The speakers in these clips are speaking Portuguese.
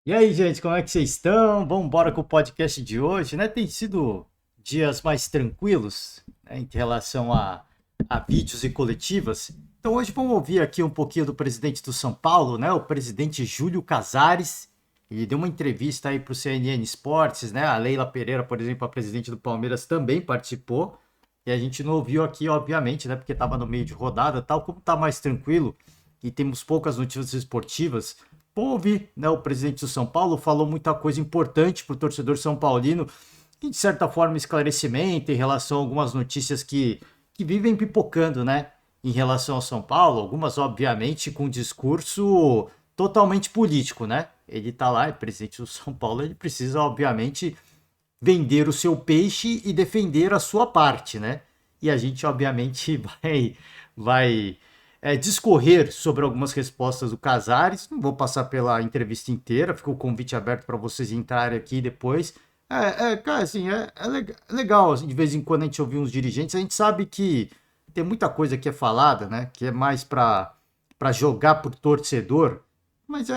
E aí, gente, como é que vocês estão? Vamos embora com o podcast de hoje, né? Tem sido dias mais tranquilos, né, em relação a vídeos e coletivas. Então hoje vamos ouvir aqui um pouquinho do presidente do São Paulo, né? O presidente Júlio Casares. Ele deu uma entrevista aí para o CNN Esportes, né? A Leila Pereira, por exemplo, a presidente do Palmeiras, também participou. E a gente não ouviu aqui, obviamente, né? Porque estava no meio de rodada, tal como está mais tranquilo e temos poucas notícias esportivas. Bom ouvir, né? O presidente do São Paulo falou muita coisa importante para o torcedor são paulino e, de certa forma, esclarecimento em relação a algumas notícias que vivem pipocando, né? Em relação ao São Paulo, algumas, obviamente, com um discurso totalmente político, né? Ele tá lá, é presidente do São Paulo, ele precisa, obviamente, vender o seu peixe e defender a sua parte, né? E a gente, obviamente, vai discorrer sobre algumas respostas do Casares. Não vou passar pela entrevista inteira, fica o convite aberto para vocês entrarem aqui depois. Cara, assim, é legal, assim, de vez em quando a gente ouvir uns dirigentes, a gente sabe que tem muita coisa que é falada, né? Que é mais para jogar por torcedor, mas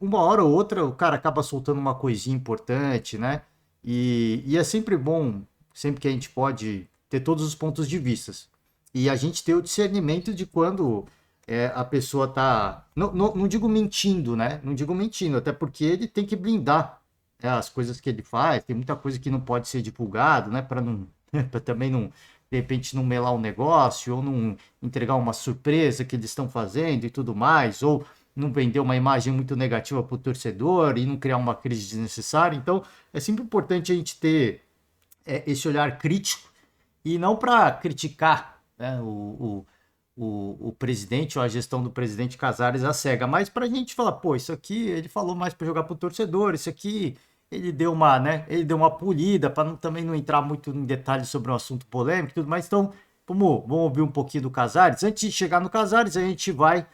uma hora ou outra o cara acaba soltando uma coisinha importante, né? E é sempre bom, sempre que a gente pode ter todos os pontos de vista. E a gente ter o discernimento de quando a pessoa tá. Não digo mentindo, né? Não digo mentindo, até porque ele tem que blindar, né, as coisas que ele faz. Tem muita coisa que não pode ser divulgado, né? Para não, para também não, de repente, não melar o negócio, ou não entregar uma surpresa que eles estão fazendo e tudo mais, ou não vender uma imagem muito negativa para o torcedor e não criar uma crise desnecessária. Então, é sempre importante a gente ter esse olhar crítico e não para criticar, né, o presidente ou a gestão do presidente Casares a cega, mas para a gente falar, pô, isso aqui ele falou mais para jogar para o torcedor, isso aqui ele deu uma, né, ele deu uma polida para também não entrar muito em detalhes sobre um assunto polêmico e tudo mais. Então, vamos ouvir um pouquinho do Casares. Antes de chegar no Casares, a gente vai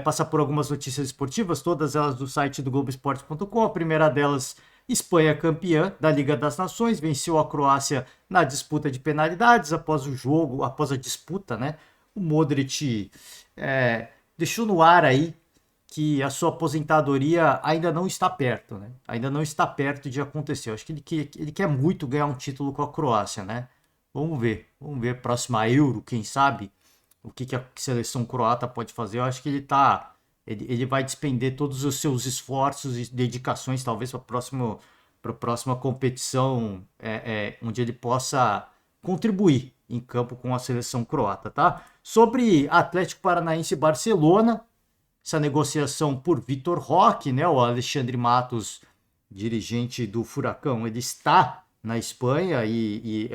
passar por algumas notícias esportivas, todas elas do site do Globoesporte.com. A primeira delas, Espanha campeã da Liga das Nações, venceu a Croácia na disputa de penalidades após o jogo, após a disputa, né? O Modric deixou no ar aí que a sua aposentadoria ainda não está perto, né? Ainda não está perto de acontecer. Eu acho que ele quer muito ganhar um título com a Croácia, né? Vamos ver, próxima Euro, quem sabe, o que a seleção croata pode fazer. Eu acho que ele vai despender todos os seus esforços e dedicações, talvez, para a próxima competição, onde ele possa contribuir em campo com a seleção croata, tá? Sobre Atlético Paranaense e Barcelona, essa negociação por Vitor Roque, né? O Alexandre Matos, dirigente do Furacão, ele está na Espanha e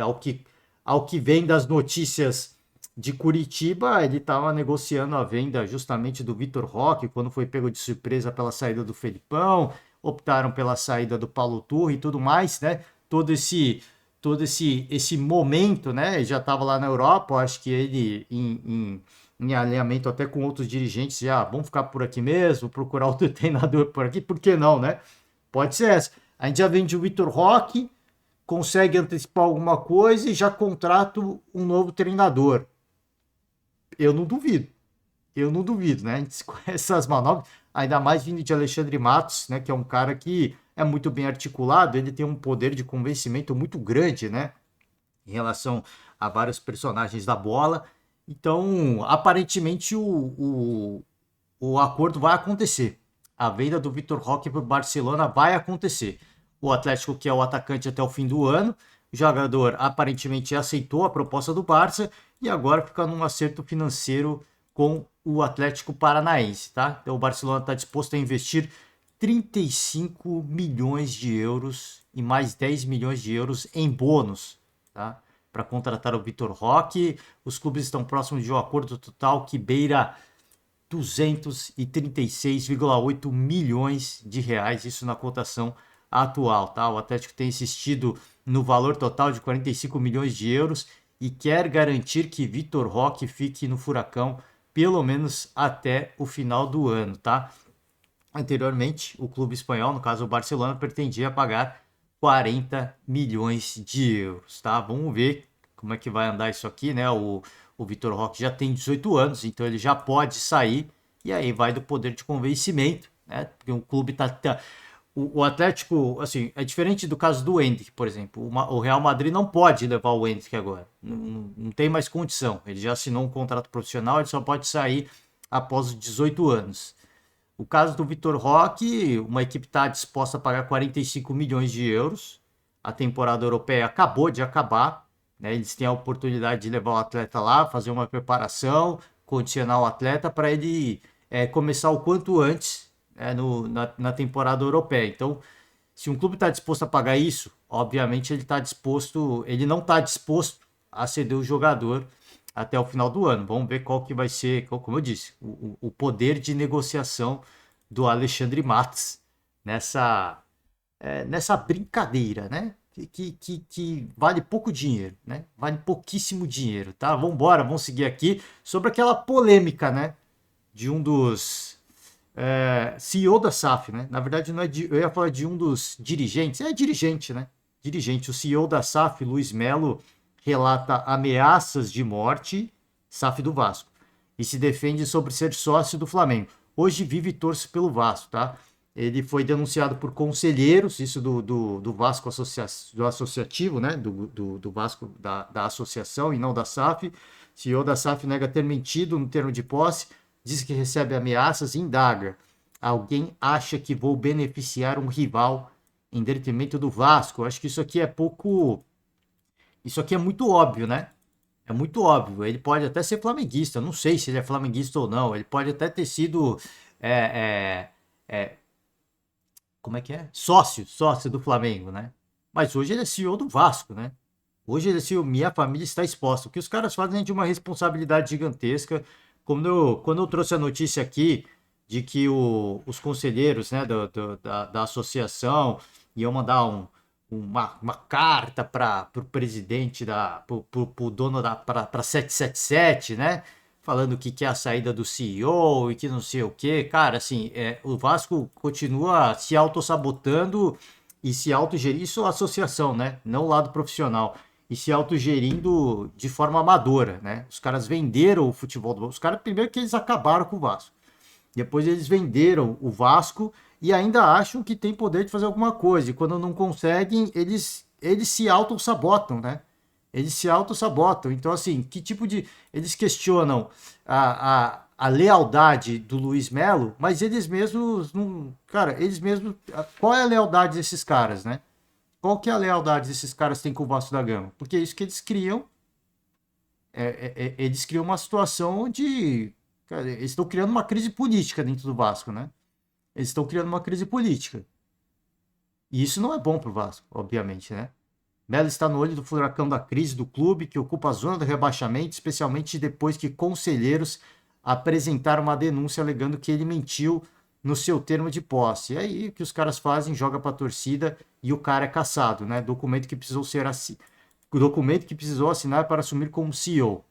ao que vem das notícias de Curitiba, ele estava negociando a venda justamente do Vitor Roque, quando foi pego de surpresa pela saída do Felipão, optaram pela saída do Paulo Turri e tudo mais, né? Todo esse momento, né? Já estava lá na Europa, acho que ele em alinhamento até com outros dirigentes, já vamos ficar por aqui mesmo, procurar outro treinador por aqui, por que não, né? Pode ser essa. A gente já vende o Vitor Roque, consegue antecipar alguma coisa e já contrata um novo treinador. Eu não duvido. Eu não duvido, né? A gente conhece essas manobras, ainda mais vindo de Alexandre Matos, né? Que é um cara que é muito bem articulado, ele tem um poder de convencimento muito grande, né? Em relação a vários personagens da bola. Então, aparentemente, o acordo vai acontecer. A venda do Vitor Roque para o Barcelona vai acontecer. O Atlético quer o atacante até o fim do ano. O jogador aparentemente aceitou a proposta do Barça e agora fica num acerto financeiro com o Atlético Paranaense, tá? Então o Barcelona está disposto a investir 35 milhões de euros e mais 10 milhões de euros em bônus, tá? Para contratar o Vitor Roque. Os clubes estão próximos de um acordo total que beira 236,8 milhões de reais, isso na cotação atual, tá? O Atlético tem insistido no valor total de 45 milhões de euros e quer garantir que Vitor Roque fique no Furacão pelo menos até o final do ano, tá? Anteriormente, o clube espanhol, no caso o Barcelona, pretendia pagar 40 milhões de euros, tá? Vamos ver como é que vai andar isso aqui, né? O Vitor Roque já tem 18 anos, então ele já pode sair, e aí vai do poder de convencimento, né? Porque o clube o Atlético, assim, é diferente do caso do Endrick, por exemplo. O Real Madrid não pode levar o Endrick agora. Não tem mais condição. Ele já assinou um contrato profissional, ele só pode sair após os 18 anos. O caso do Vitor Roque, uma equipe está disposta a pagar 45 milhões de euros. A temporada europeia acabou de acabar, né? Eles têm a oportunidade de levar o atleta lá, fazer uma preparação, condicionar o atleta para ele começar o quanto antes, na temporada europeia. Então, se um clube está disposto a pagar isso, obviamente ele não está disposto a ceder o jogador até o final do ano. Vamos ver qual que vai ser, como eu disse, o poder de negociação do Alexandre Matos nessa brincadeira, né? Que vale pouco dinheiro, né? Vale pouquíssimo dinheiro, tá? Vamos embora, vamos seguir aqui sobre aquela polêmica, né? De um dos CEO da SAF, né? Na verdade, não é eu ia falar de um dos dirigentes, é dirigente, né? Dirigente, o CEO da SAF, Luiz Melo, relata ameaças de morte, SAF do Vasco, e se defende sobre ser sócio do Flamengo. Hoje vive e torce pelo Vasco, tá? Ele foi denunciado por conselheiros, isso do Vasco do associativo, né? Do Vasco da associação e não da SAF. CEO da SAF nega ter mentido no termo de posse, diz que recebe ameaças e indaga. Alguém acha que vou beneficiar um rival em detrimento do Vasco? Eu acho que isso aqui é pouco. Isso aqui é muito óbvio, né? É muito óbvio. Ele pode até ser flamenguista. Não sei se ele é flamenguista ou não. Ele pode até ter sido. é, é, é, Como é que é? Sócio do Flamengo, né? Mas hoje ele é CEO do Vasco, né? Hoje ele é CEO, minha família está exposta. O que os caras fazem é de uma responsabilidade gigantesca. Quando eu trouxe a notícia aqui de que os conselheiros, né, da associação iam mandar uma carta para o presidente, para o dono para 777, né? Falando que quer a saída do CEO e que não sei o que. Cara, assim, o Vasco continua se autossabotando e se autogerir. Isso é a associação, né? Não o lado profissional. E se autogerindo de forma amadora, né? Os caras venderam o futebol do Vasco. Os caras, primeiro que eles acabaram com o Vasco. Depois eles venderam o Vasco e ainda acham que tem poder de fazer alguma coisa. E quando não conseguem, eles se auto-sabotam, né? Eles se auto-sabotam. Então, assim, que tipo de. Eles questionam a lealdade do Luiz Melo, mas eles mesmos não. Cara, eles mesmos. Qual é a lealdade desses caras, né? Qual que é a lealdade desses caras têm com o Vasco da Gama? Porque é isso que eles criam. Eles criam uma situação onde. Cara, eles estão criando uma crise política dentro do Vasco, né? Eles estão criando uma crise política. E isso não é bom pro Vasco, obviamente, né? Melo está no olho do furacão da crise do clube, que ocupa a zona do rebaixamento, especialmente depois que conselheiros apresentaram uma denúncia alegando que ele mentiu no seu termo de posse. E aí o que os caras fazem? Joga para a torcida e o cara é cassado, né? Documento que precisou assinar para assumir como CEO.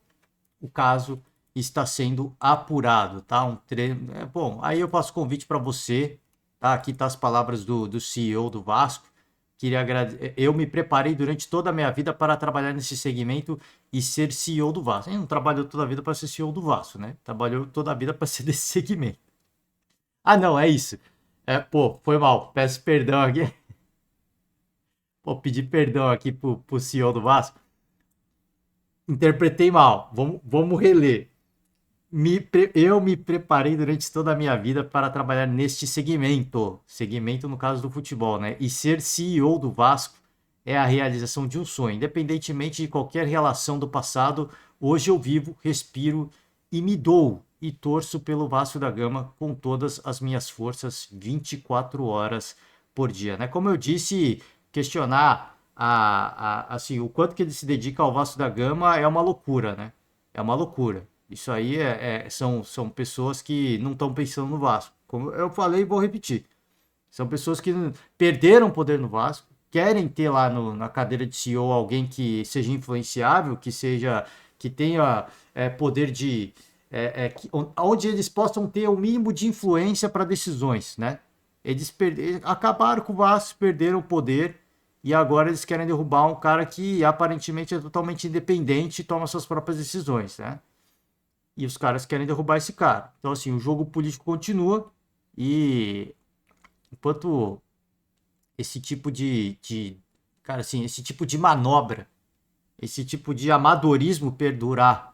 O caso está sendo apurado, tá? Bom, aí eu faço convite para você, tá? Aqui tá as palavras do CEO do Vasco. Queria agradecer. Eu me preparei durante toda a minha vida para trabalhar nesse segmento e ser CEO do Vasco. Ele não trabalhou toda a vida para ser CEO do Vasco, né? Trabalhou toda a vida para ser desse segmento. Ah, não, é isso. Pô, foi mal. Peço perdão aqui. Pô, pedir perdão aqui pro CEO do Vasco. Interpretei mal. Vamos reler. Eu me preparei durante toda a minha vida para trabalhar neste segmento no caso do futebol, né? E ser CEO do Vasco é a realização de um sonho, independentemente de qualquer relação do passado. Hoje eu vivo, respiro e me dou e torço pelo Vasco da Gama com todas as minhas forças, 24 horas por dia, né? Como eu disse, questionar assim, o quanto que ele se dedica ao Vasco da Gama é uma loucura, né? É uma loucura. Isso aí são pessoas que não estão pensando no Vasco. Como eu falei e vou repetir. São pessoas que perderam poder no Vasco, querem ter lá na cadeira de CEO alguém que seja influenciável, que tenha poder de. Onde eles possam ter o mínimo de influência para decisões, né? Eles acabaram com o Vasco, perderam o poder e agora eles querem derrubar um cara que aparentemente é totalmente independente e toma suas próprias decisões, né? E os caras querem derrubar esse cara. Então, assim, o jogo político continua e enquanto esse tipo cara, assim, esse tipo de manobra, esse tipo de amadorismo perdurar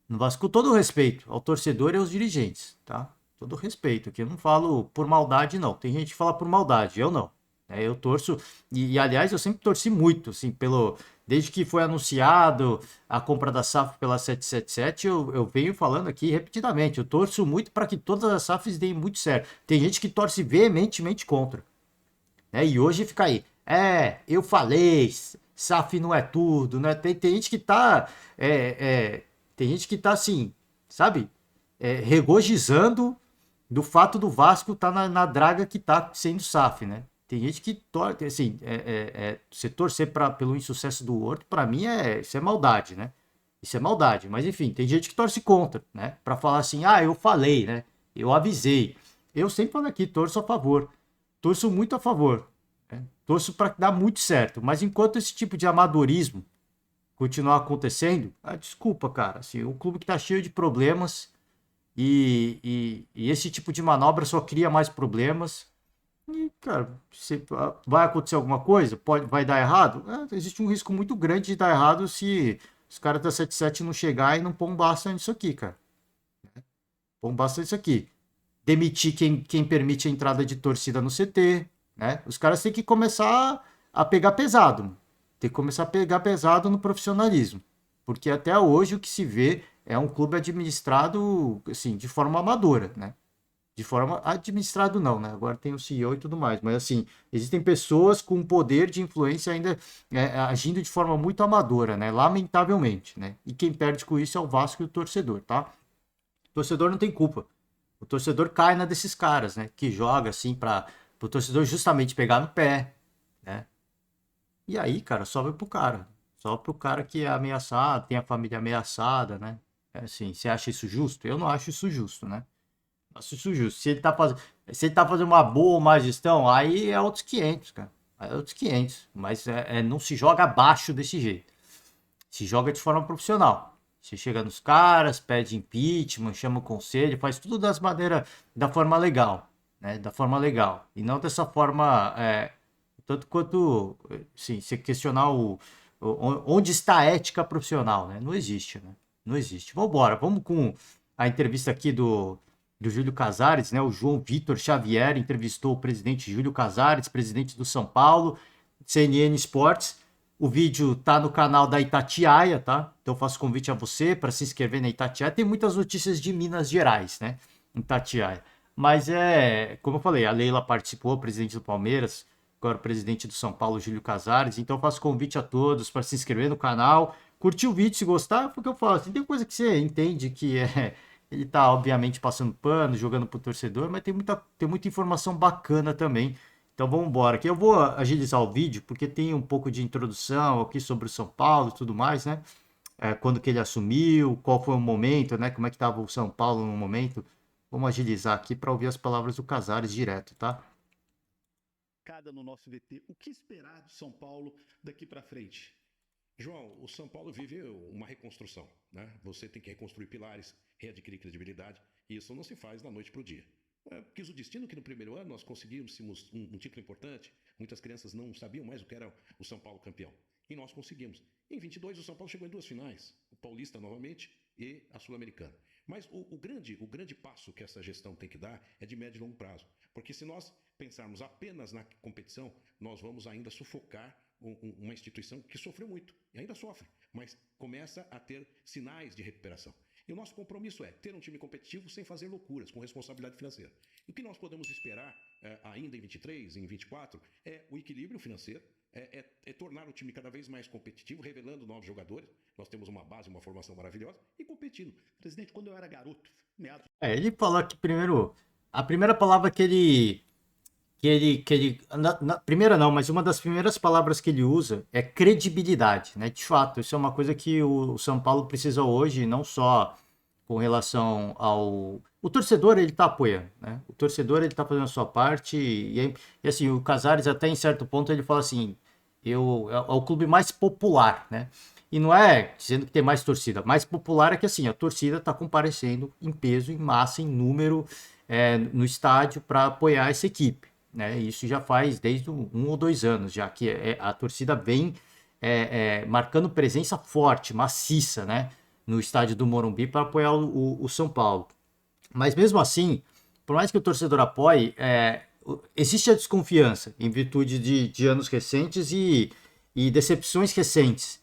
no Vasco, com todo o respeito ao torcedor e aos dirigentes, tá? Todo respeito, que eu não falo por maldade, não. Tem gente que fala por maldade, eu não. Eu torço, aliás, eu sempre torci muito, assim, desde que foi anunciado a compra da SAF pela 777, eu venho falando aqui repetidamente, eu torço muito para que todas as SAFs deem muito certo. Tem gente que torce veementemente contra, né? E hoje fica aí, eu falei, SAF não é tudo, né? Tem gente que tá, tem gente que tá assim, sabe, regozijando do fato do Vasco estar na draga que tá sendo SAF, né? Tem gente que torce, assim, você torcer pelo insucesso do Horto, para mim isso é maldade, né? Isso é maldade, mas enfim, tem gente que torce contra, né? Para falar assim, eu falei, né? Eu avisei. Eu sempre falo aqui, torço a favor. Torço muito a favor. Né? Torço para dar muito certo. Mas enquanto esse tipo de amadorismo continuar acontecendo, desculpa, cara. Assim, o clube que tá cheio de problemas e esse tipo de manobra só cria mais problemas. E, cara, vai acontecer alguma coisa? Vai dar errado? Existe um risco muito grande de dar errado se os caras da 77 não chegar e não pôr um basta nisso aqui, cara. Pôr um basta nisso aqui. Demitir quem permite a entrada de torcida no CT, né? Os caras têm que começar a pegar pesado. Mano. Tem que começar a pegar pesado no profissionalismo. Porque até hoje o que se vê é um clube administrado, assim, de forma amadora, né? De forma administrado não, né? Agora tem o CEO e tudo mais, mas assim, existem pessoas com poder de influência ainda agindo de forma muito amadora, né? Lamentavelmente, né? E quem perde com isso é o Vasco e o torcedor, tá? O torcedor não tem culpa. O torcedor cai na desses caras, né? Que joga assim para o torcedor justamente pegar no pé, né? E aí, cara, sobe pro cara. Sobe pro cara que é ameaçado, tem a família ameaçada, né? Assim, você acha isso justo? Eu não acho isso justo, né? Acho isso justo. Se ele tá fazendo uma boa ou má gestão, aí é outros 500, cara. Aí é outros 500. Mas não se joga abaixo desse jeito. Se joga de forma profissional. Você chega nos caras, pede impeachment, chama o conselho, faz tudo da forma legal, né? Da forma legal. E não dessa forma, tanto quanto, sim, você questionar onde está a ética profissional, né? Não existe, né? Não existe. Vambora, vamos com a entrevista aqui do Júlio Casares, né? O João Vitor Xavier entrevistou o presidente Júlio Casares, presidente do São Paulo, CNN Sports. O vídeo tá no canal da Itatiaia, tá? Então faço convite a você para se inscrever na Itatiaia. Tem muitas notícias de Minas Gerais, né? Em Itatiaia. Mas como eu falei, a Leila participou, presidente do Palmeiras, agora o presidente do São Paulo, Júlio Casares. Então faço convite a todos para se inscrever no canal, curtir o vídeo se gostar, porque eu falo assim, tem coisa que você entende que ele tá obviamente passando pano, jogando pro torcedor, mas tem muita informação bacana também. Então vamos embora. Aqui eu vou agilizar o vídeo, porque tem um pouco de introdução aqui sobre o São Paulo e tudo mais, né? Quando que ele assumiu, qual foi o momento, né? Como é que estava o São Paulo no momento. Vamos agilizar aqui para ouvir as palavras do Casares direto, tá? Cada no nosso VT, o que esperar de São Paulo daqui para frente? João, o São Paulo vive uma reconstrução, né? Você tem que reconstruir pilares, readquirir credibilidade, e isso não se faz da noite para o dia. Quis o destino que no primeiro ano nós conseguimos um título importante, muitas crianças não sabiam mais o que era o São Paulo campeão, e nós conseguimos. Em 22 o São Paulo chegou em 2 finais, o Paulista novamente e a Sul-Americana. Mas o grande passo que essa gestão tem que dar é de médio e longo prazo, porque se nós pensarmos apenas na competição, nós vamos ainda sufocar uma instituição que sofreu muito, e ainda sofre, mas começa a ter sinais de recuperação. E o nosso compromisso é ter um time competitivo sem fazer loucuras, com responsabilidade financeira. E o que nós podemos esperar ainda em 23, em 24, é o equilíbrio financeiro, tornar o time cada vez mais competitivo, revelando novos jogadores. Nós temos uma base, uma formação maravilhosa e competindo. Presidente, quando eu era garoto, meados... Ele falou que primeiro, a primeira palavra que ele primeira não, mas uma das primeiras palavras que ele usa é credibilidade, né? De fato, isso é uma coisa que o São Paulo precisa hoje, não só com relação o torcedor, ele tá apoiando, né? O torcedor, ele tá fazendo a sua parte e assim, o Casares até em certo ponto ele fala assim, é o clube mais popular, né? E não é dizendo que tem mais torcida, mais popular é que assim, a torcida tá comparecendo em peso, em massa, em número no estádio para apoiar essa equipe. né? Isso já faz desde 1 ou 2 anos, já que a torcida vem marcando presença forte, maciça, né? No estádio do Morumbi para apoiar o São Paulo. Mas mesmo assim, por mais que o torcedor apoie, existe a desconfiança em virtude de anos recentes e decepções recentes.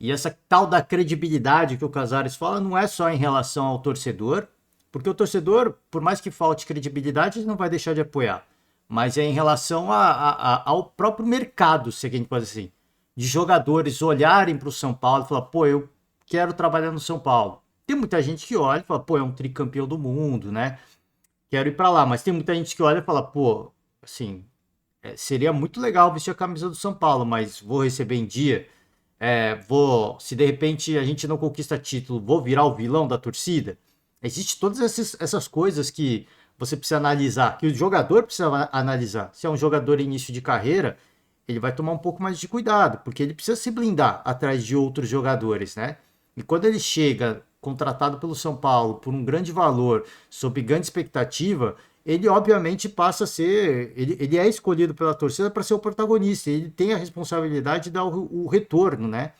E essa tal da credibilidade que o Casares fala não é só em relação ao torcedor, porque o torcedor, por mais que falte credibilidade, ele não vai deixar de apoiar. Mas é em relação ao próprio mercado, se a gente pode dizer assim, de jogadores olharem para o São Paulo e falar, pô, eu quero trabalhar no São Paulo. Tem muita gente que olha e fala, pô, é um tricampeão do mundo, né? Quero ir para lá. Mas tem muita gente que olha e fala, pô, assim, seria muito legal vestir a camisa do São Paulo, mas vou receber em dia. Se de repente a gente não conquista título, vou virar o vilão da torcida. Existe todas essas coisas que você precisa analisar, que o jogador precisa analisar. Se é um jogador em início de carreira, ele vai tomar um pouco mais de cuidado, porque ele precisa se blindar atrás de outros jogadores, né? E quando ele chega contratado pelo São Paulo por um grande valor, sob grande expectativa, ele obviamente passa a ser. Ele é escolhido pela torcida para ser o protagonista. Ele tem a responsabilidade de dar o retorno, né?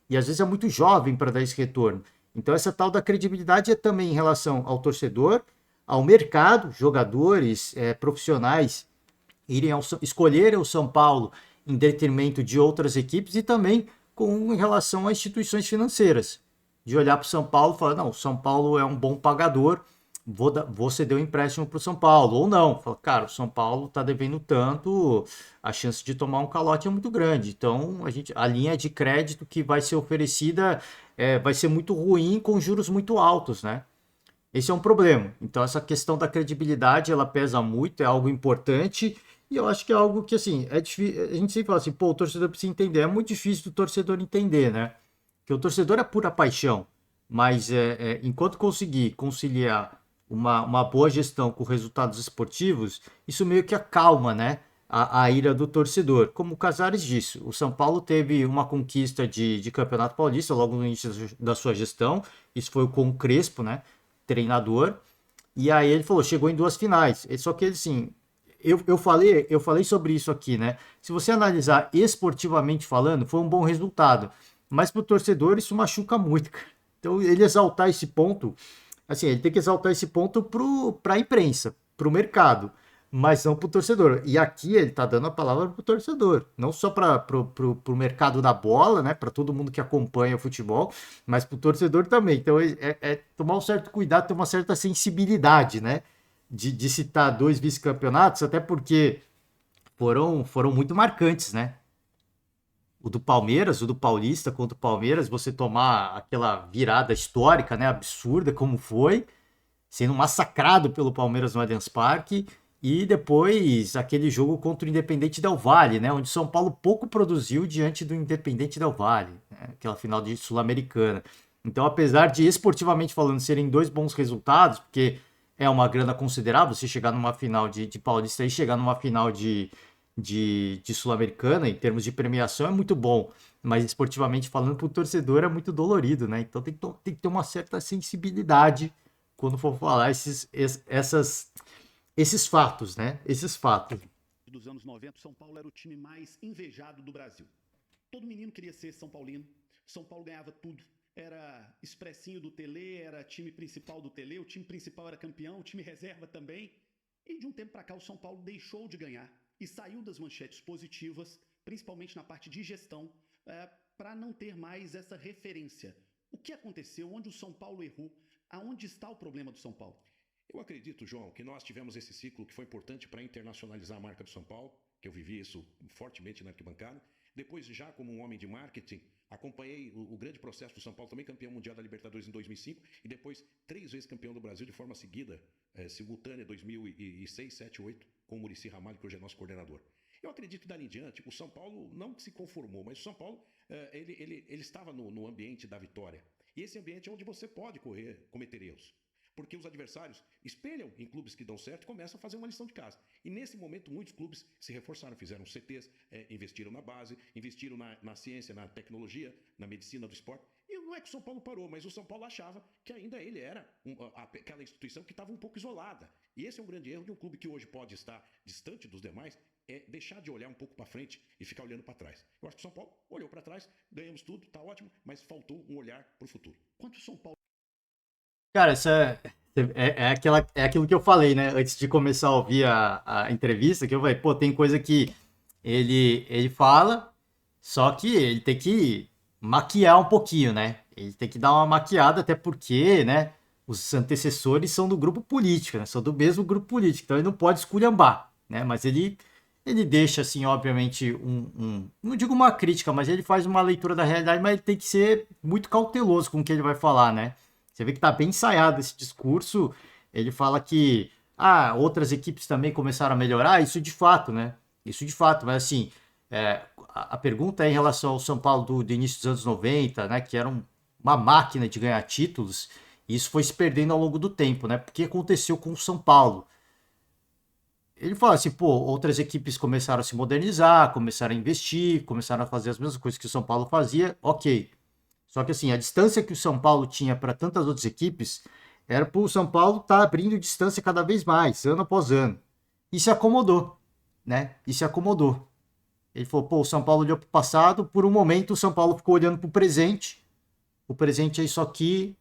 E às vezes é muito jovem para dar esse retorno. Então, essa tal da credibilidade é também em relação ao torcedor, ao mercado, jogadores, profissionais irem escolherem o São Paulo em detrimento de outras equipes e também com em relação a instituições financeiras. De olhar para o São Paulo e falar, não, o São Paulo é um bom pagador, vou ceder o empréstimo para o São Paulo. Ou não, fala, cara, o São Paulo está devendo tanto, a chance de tomar um calote é muito grande. Então, a linha de crédito que vai ser oferecida vai ser muito ruim com juros muito altos, né? Esse é um problema. Então, essa questão da credibilidade, ela pesa muito, é algo importante. E eu acho que é algo que, assim, é difícil. A gente sempre fala assim, pô, o torcedor precisa entender. É muito difícil do torcedor entender, né? Porque o torcedor é pura paixão. Mas enquanto conseguir conciliar uma boa gestão com resultados esportivos, isso meio que acalma, né? A ira do torcedor. Como o Casares disse, o São Paulo teve uma conquista de Campeonato Paulista logo no início da sua gestão. Isso foi com o Crespo, né? Treinador. E aí ele falou, chegou em 2 finais. Só que ele, assim, eu falei sobre isso aqui, né? Se você analisar esportivamente falando, foi um bom resultado. Mas pro torcedor isso machuca muito, cara. Então ele exaltar esse ponto, assim, ele tem que exaltar esse ponto pra imprensa, pro mercado, mas não pro torcedor. E aqui ele tá dando a palavra pro torcedor, não só pro mercado da bola, né? Pra todo mundo que acompanha o futebol, mas pro torcedor também. Então é tomar um certo cuidado, ter uma certa sensibilidade, né? De citar 2 vice-campeonatos, até porque foram muito marcantes, né? O do Palmeiras, o do Paulista contra o Palmeiras, você tomar aquela virada histórica, né? Absurda como foi, sendo massacrado pelo Palmeiras no Allianz Parque. E depois aquele jogo contra o Independente Del Valle, né? Onde São Paulo pouco produziu diante do Independente Del Valle, né? Aquela final de Sul-Americana. Então, apesar de esportivamente falando serem 2 bons resultados, porque é uma grana considerável você chegar numa final de Paulista e chegar numa final de Sul-Americana, em termos de premiação, é muito bom. Mas esportivamente falando, para o torcedor é muito dolorido, né? Então tem que ter uma certa sensibilidade quando for falar esses fatos, né? Esses fatos. Dos anos 90, São Paulo era o time mais invejado do Brasil. Todo menino queria ser São Paulino. São Paulo ganhava tudo. Era expressinho do Tele, era time principal do Tele, o time principal era campeão, o time reserva também. E de um tempo para cá o São Paulo deixou de ganhar e saiu das manchetes positivas, principalmente na parte de gestão, para não ter mais essa referência. O que aconteceu? Onde o São Paulo errou? Aonde está o problema do São Paulo? Eu acredito, João, que nós tivemos esse ciclo que foi importante para internacionalizar a marca do São Paulo, que eu vivi isso fortemente na arquibancada. Depois, já como um homem de marketing, acompanhei o grande processo do São Paulo, também campeão mundial da Libertadores em 2005 e depois 3 vezes campeão do Brasil de forma seguida, simultânea, 2006, 7, 8, com o Muricy Ramalho, que hoje é nosso coordenador. Eu acredito que dali em diante, o São Paulo não se conformou, mas o São Paulo ele estava no ambiente da vitória. E esse ambiente é onde você pode cometer erros. Porque os adversários espelham em clubes que dão certo e começam a fazer uma lição de casa. E nesse momento, muitos clubes se reforçaram, fizeram CTs, investiram na base, investiram na ciência, na tecnologia, na medicina do esporte. E não é que o São Paulo parou, mas o São Paulo achava que ainda ele era aquela instituição que estava um pouco isolada. E esse é um grande erro de um clube que hoje pode estar distante dos demais, é deixar de olhar um pouco para frente e ficar olhando para trás. Eu acho que o São Paulo olhou para trás, ganhamos tudo, tá ótimo, mas faltou um olhar para o futuro. Quanto o São Paulo... Cara, é aquilo que eu falei, né? Antes de começar a ouvir a entrevista, que eu falei, pô, tem coisa que ele fala, só que ele tem que maquiar um pouquinho, né? Ele tem que dar uma maquiada, até porque, né? Os antecessores são do grupo político, né? São do mesmo grupo político, então ele não pode esculhambar, né? Mas ele deixa, assim, obviamente, não digo uma crítica, mas ele faz uma leitura da realidade, mas ele tem que ser muito cauteloso com o que ele vai falar, né? Você vê que tá bem ensaiado esse discurso. Ele fala que outras equipes também começaram a melhorar. Isso de fato, né? Isso de fato. Mas assim, a pergunta é em relação ao São Paulo do início dos anos 90, né? Que era uma máquina de ganhar títulos. E isso foi se perdendo ao longo do tempo, né? Porque aconteceu com o São Paulo. Ele fala assim, pô, outras equipes começaram a se modernizar, começaram a investir, começaram a fazer as mesmas coisas que o São Paulo fazia. Ok. Só que assim, a distância que o São Paulo tinha para tantas outras equipes era para o São Paulo estar abrindo distância cada vez mais, ano após ano. E se acomodou, né? E se acomodou. Ele falou, pô, o São Paulo olhou para o passado, por um momento o São Paulo ficou olhando para o presente. O presente é isso aqui,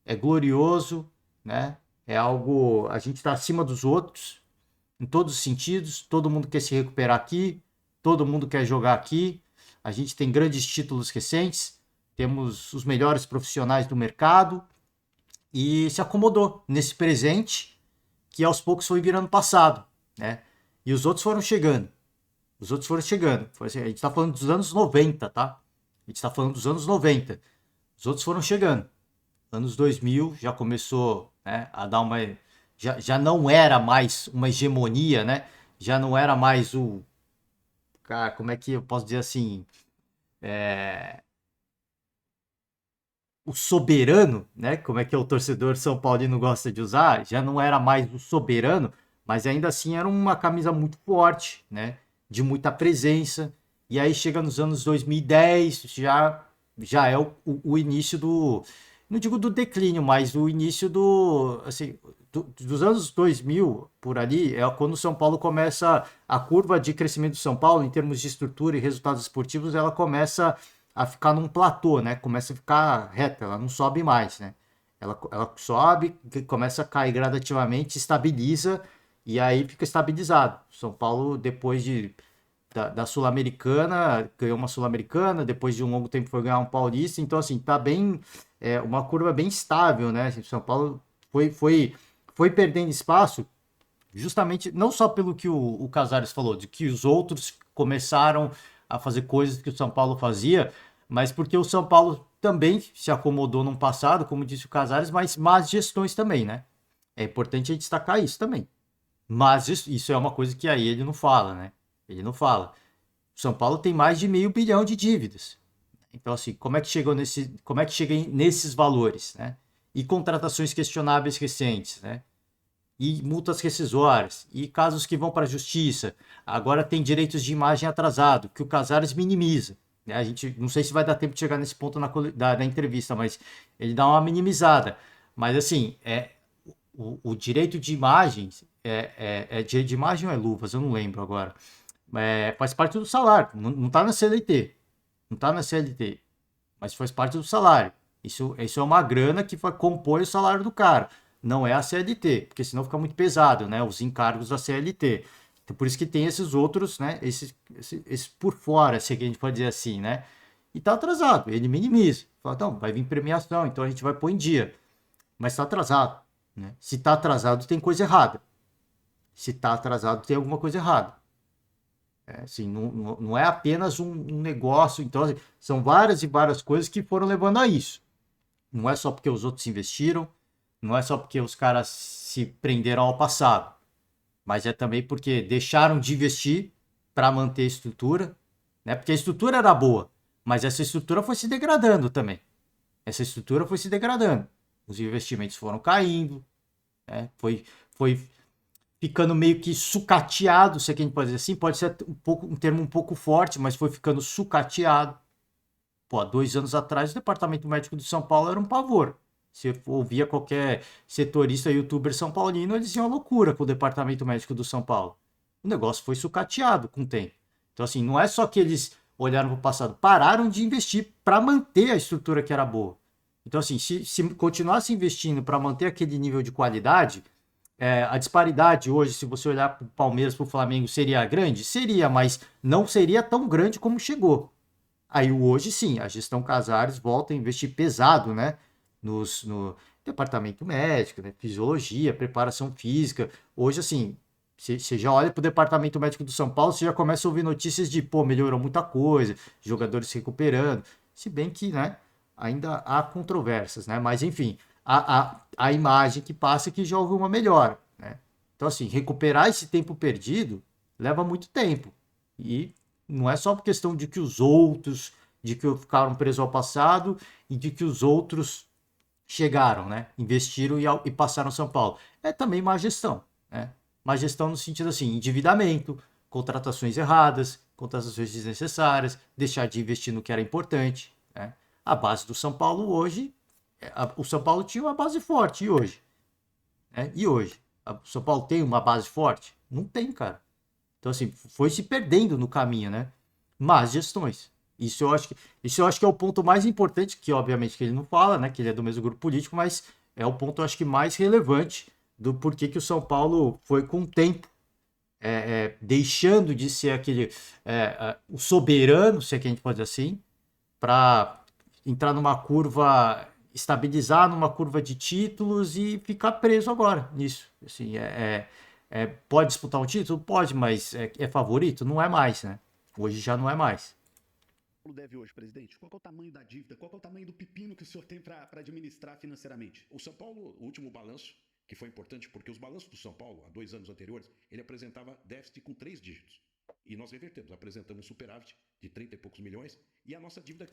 é glorioso, né? É algo, a gente está acima dos outros, em todos os sentidos, todo mundo quer se recuperar aqui, todo mundo quer jogar aqui, a gente tem grandes títulos recentes, temos os melhores profissionais do mercado e se acomodou nesse presente que aos poucos foi virando passado, né? E os outros foram chegando. Os outros foram chegando. Assim, a gente está falando dos anos 90, tá? A gente está falando dos anos 90. Os outros foram chegando. Anos 2000 já começou, né, a dar uma... Já não era mais uma hegemonia, né? Já não era mais o... Cara, como é que eu posso dizer assim? O soberano, né? Como é que o torcedor São Paulino gosta de usar, já não era mais o soberano, mas ainda assim era uma camisa muito forte, né? De muita presença. E aí chega nos anos 2010, já é o início do, não digo do declínio, mas o início do, assim, dos anos 2000 por ali, é quando o São Paulo começa, a curva de crescimento do São Paulo, em termos de estrutura e resultados esportivos, ela começa a ficar num platô, né? Começa a ficar reta, ela não sobe mais, né? Ela sobe, começa a cair gradativamente, estabiliza e aí fica estabilizado. São Paulo, depois da Sul-Americana, ganhou uma Sul-Americana, depois de um longo tempo foi ganhar um Paulista, então assim, tá bem, uma curva bem estável, né? São Paulo foi perdendo espaço justamente, não só pelo que o Casares falou, de que os outros começaram a fazer coisas que o São Paulo fazia, mas porque o São Paulo também se acomodou no passado, como disse o Casares, mas más gestões também, né? É importante a gente destacar isso também. Mas isso é uma coisa que aí ele não fala, né? Ele não fala. O São Paulo tem mais de 500 milhões de dívidas. Então, assim, como é que chega nesses valores, né? E contratações questionáveis recentes, né? E multas rescisórias, e casos que vão para a justiça. Agora tem direitos de imagem atrasado, que o Casares minimiza. Né? A gente não sei se vai dar tempo de chegar nesse ponto da entrevista, mas ele dá uma minimizada. Mas assim, o direito de imagem, direito de imagem ou é luvas? Eu não lembro agora. Faz parte do salário, não está na CLT. Não está na CLT, mas faz parte do salário. Isso é uma grana que compõe o salário do cara. Não é a CLT, porque senão fica muito pesado, né? Os encargos da CLT. Então, por isso que tem esses outros, né? Esses por fora, se a gente pode dizer assim, né? E tá atrasado, ele minimiza. Fala, então, vai vir premiação, então a gente vai pôr em dia. Mas tá atrasado, né? Se tá atrasado, tem coisa errada. Se tá atrasado, tem alguma coisa errada. Assim, não é apenas um negócio. Então, assim, são várias e várias coisas que foram levando a isso. Não é só porque os outros investiram, não é só porque os caras se prenderam ao passado, mas é também porque deixaram de investir para manter a estrutura, né? Porque a estrutura era boa, mas essa estrutura foi se degradando também. Essa estrutura foi se degradando. Os investimentos foram caindo, né? Foi ficando meio que sucateado, se é que a gente pode dizer assim, pode ser um termo um pouco forte, mas foi ficando sucateado. Pô, há 2 anos atrás o departamento médico do São Paulo era um pavor. Você ouvia qualquer setorista, youtuber são paulino, eles iam à loucura com o departamento médico do São Paulo. O negócio foi sucateado com o tempo. Então, assim, não é só que eles olharam para o passado, pararam de investir para manter a estrutura que era boa. Então, assim, se continuasse investindo para manter aquele nível de qualidade, a disparidade hoje, se você olhar para o Palmeiras, para o Flamengo, seria grande? Seria, mas não seria tão grande como chegou. Aí hoje sim, a gestão Casares volta a investir pesado, né? No departamento médico, né? Fisiologia, preparação física. Hoje, assim, você já olha para o departamento médico do São Paulo, você já começa a ouvir notícias de, pô, melhorou muita coisa, jogadores se recuperando. Se bem que, né, ainda há controvérsias, né? Mas, enfim, a imagem que passa é que já houve uma melhora, né? Então, assim, recuperar esse tempo perdido leva muito tempo. E não é só por questão de que os outros, de que ficaram presos ao passado e de que os outros chegaram, né? Investiram e passaram São Paulo. É também má gestão, né? Má gestão no sentido assim, endividamento, contratações erradas, contratações desnecessárias, deixar de investir no que era importante, né? A base do São Paulo hoje, o São Paulo tinha uma base forte, e hoje? Né? E hoje? O São Paulo tem uma base forte? Não tem, cara. Então, assim, foi se perdendo no caminho, né? Más gestões. Isso eu acho que é o ponto mais importante, que obviamente que ele não fala, né? Que ele é do mesmo grupo político, mas é o ponto, eu acho que, mais relevante do porquê que o São Paulo foi com o tempo deixando de ser aquele o soberano, se é que a gente pode dizer assim, para entrar numa curva, estabilizar numa curva de títulos e ficar preso agora nisso. Assim, pode disputar um título? Pode, mas é favorito? Não é mais, né? Hoje já não é mais. Paulo deve hoje, presidente? Qual é o tamanho da dívida? Qual é o tamanho do pepino que o senhor tem para administrar financeiramente? O São Paulo, o último balanço, que foi importante, porque os balanços do São Paulo, há 2 anos anteriores, ele apresentava déficit com 3 dígitos. E nós revertemos, apresentamos um superávit de 30 e poucos milhões e a nossa dívida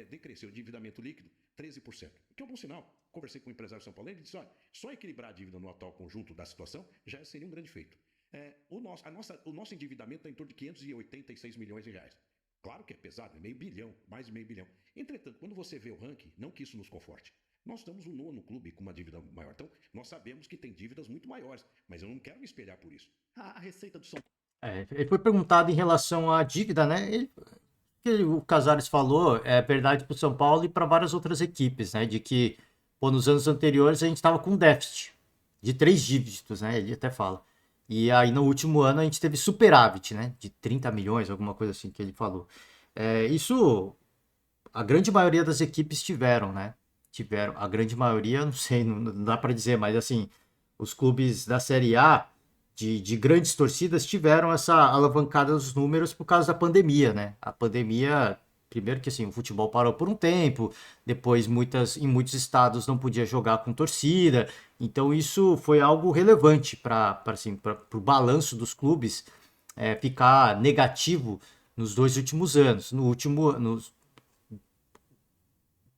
decresceu, endividamento líquido, 13%. O que é um bom sinal. Conversei com o empresário São Paulo e ele disse, olha, só equilibrar a dívida no atual conjunto da situação já seria um grande feito. O nosso endividamento está em torno de 586 milhões de reais. Claro que é pesado, é meio bilhão, mais de meio bilhão. Entretanto, quando você vê o ranking, não que isso nos conforte. Nós estamos o 9º clube com uma dívida maior. Então, nós sabemos que tem dívidas muito maiores, mas eu não quero me espelhar por isso. A receita do São Ele foi perguntado em relação à dívida, né? O Casares falou é verdade para o São Paulo e para várias outras equipes, né? De que nos anos anteriores a gente estava com déficit de 3 dígitos, né? Ele até fala. E aí no último ano a gente teve superávit, né? De 30 milhões, alguma coisa assim que ele falou. Isso a grande maioria das equipes tiveram, né? A grande maioria, não sei, não dá para dizer, mas assim, os clubes da Série A de grandes torcidas tiveram essa alavancada dos números por causa da pandemia, né? A pandemia, primeiro que assim, o futebol parou por um tempo, depois em muitos estados não podia jogar com torcida, então isso foi algo relevante para o balanço dos clubes ficar negativo nos 2 últimos anos, no